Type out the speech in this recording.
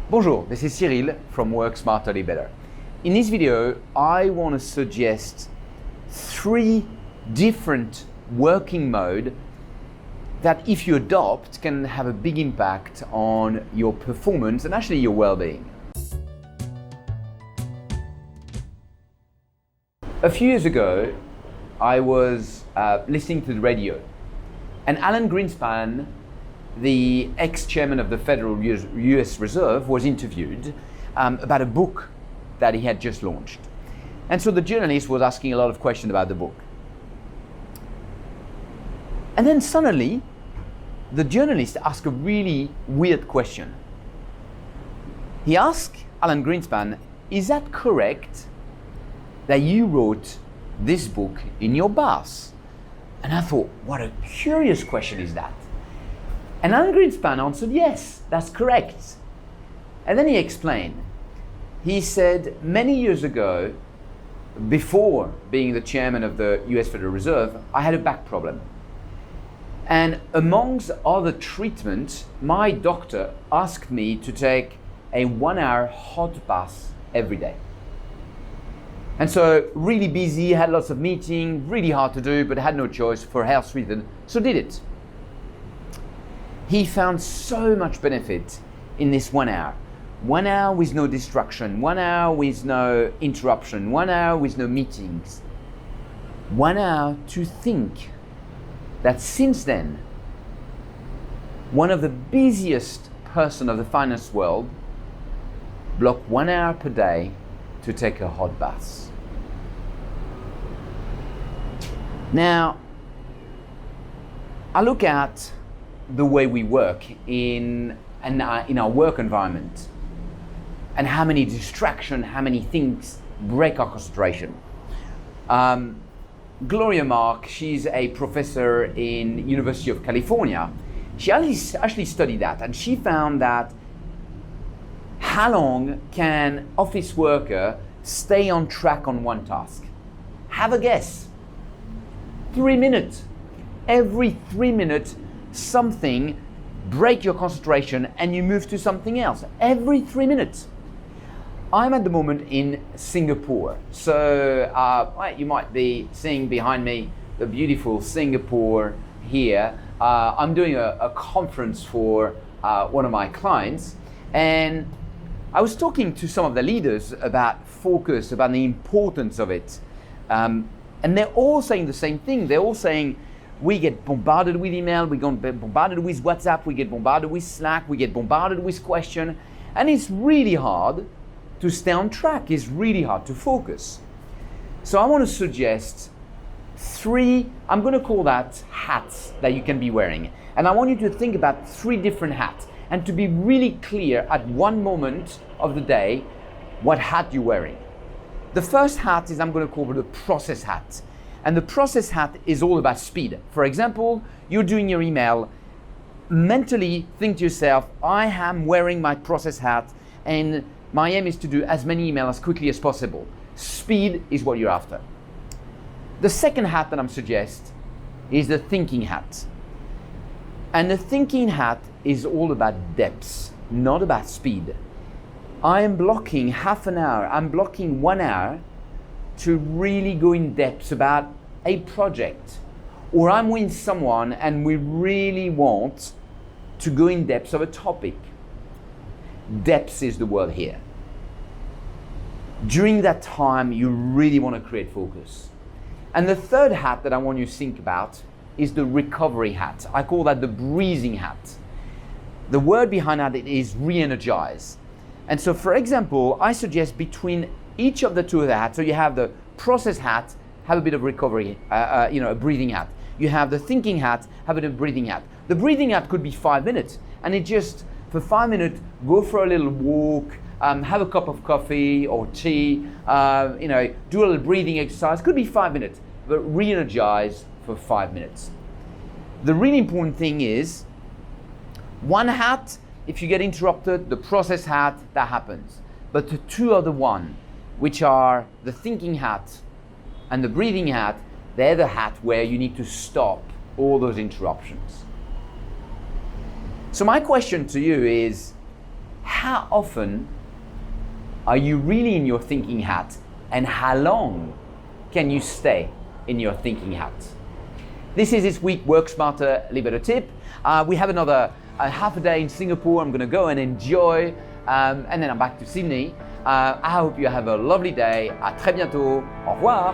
Bonjour, this is Cyril from Work Smarter Better. In this video, I want to suggest 3 different working modes that if you adopt can have a big impact on your performance and actually your well-being. A few years ago, I was listening to the radio, and Alan Greenspan, the ex-chairman of the Federal US Reserve, was interviewed about a book that he had just launched. And so the journalist was asking a lot of questions about the book. And then suddenly, the journalist asked a really weird question. He asked Alan Greenspan, "Is that correct that you wrote this book in your bath?" And I thought, what a curious question is that? And Alan Greenspan answered, "Yes, that's correct." And then he explained. He said, many years ago, before being the chairman of the US Federal Reserve, I had a back problem. And amongst other treatments, my doctor asked me to take a 1-hour hot bath every day. And so really busy, had lots of meetings, really hard to do, but had no choice for health reasons, so did it. He found so much benefit in this 1 hour. 1 hour with no distraction, 1 hour with no interruption, 1 hour with no meetings. 1 hour to think. That since then, one of the busiest person of the finance world blocked 1 hour per day to take a hot bath. Now, I look at the way we work in our work environment and how many distractions, how many things break our concentration. Gloria Mark, she's a professor in University of California. She actually studied that, and she found that how long can office worker stay on track on one task? Have a guess. 3 minutes. Every 3 minutes, something break your concentration and you move to something else. Every 3 minutes. I'm at the moment in Singapore. So you might be seeing behind me the beautiful Singapore here. I'm doing a conference for one of my clients, and I was talking to some of the leaders about focus, about the importance of it. And they're all saying the same thing. They're all saying, we get bombarded with email, we get bombarded with WhatsApp, we get bombarded with Slack, we get bombarded with questions, and it's really hard to stay on track. It's really hard to focus. So I want to suggest 3, I'm going to call that hats that you can be wearing. And I want you to think about 3 different hats and to be really clear at one moment of the day what hat you're wearing. The first hat is I'm going to call it the process hat. And the process hat is all about speed. For example, you're doing your email, mentally think to yourself, I am wearing my process hat and my aim is to do as many emails as quickly as possible. Speed is what you're after. The second hat that I'm suggest is the thinking hat. And the thinking hat is all about depth, not about speed. I am blocking half an hour, I'm blocking 1 hour to really go in depth about a project, or I'm with someone and we really want to go in depth of a topic. Depth is the word here. During that time, you really want to create focus. And the third hat that I want you to think about is the recovery hat. I call that the breathing hat. The word behind that is re-energize. And so, for example, I suggest between each of the 2 of the hats, so you have the process hat, have a bit of recovery, a breathing hat. You have the thinking hat, have a bit of breathing hat. The breathing hat could be 5 minutes, and it just, for 5 minutes, go for a little walk, have a cup of coffee or tea, do a little breathing exercise. Could be 5 minutes, but re-energize for 5 minutes. The really important thing is, one hat, if you get interrupted, the process hat, that happens. But the 2 other one, which are the thinking hat and the breathing hat, they're the hat where you need to stop all those interruptions. So my question to you is, how often are you really in your thinking hat, and how long can you stay in your thinking hat? This is this week Work Smarter, Live Better tip. We have another half a day in Singapore. I'm going to go and enjoy, and then I'm back to Sydney. I hope you have a lovely day. À très bientôt. Au revoir.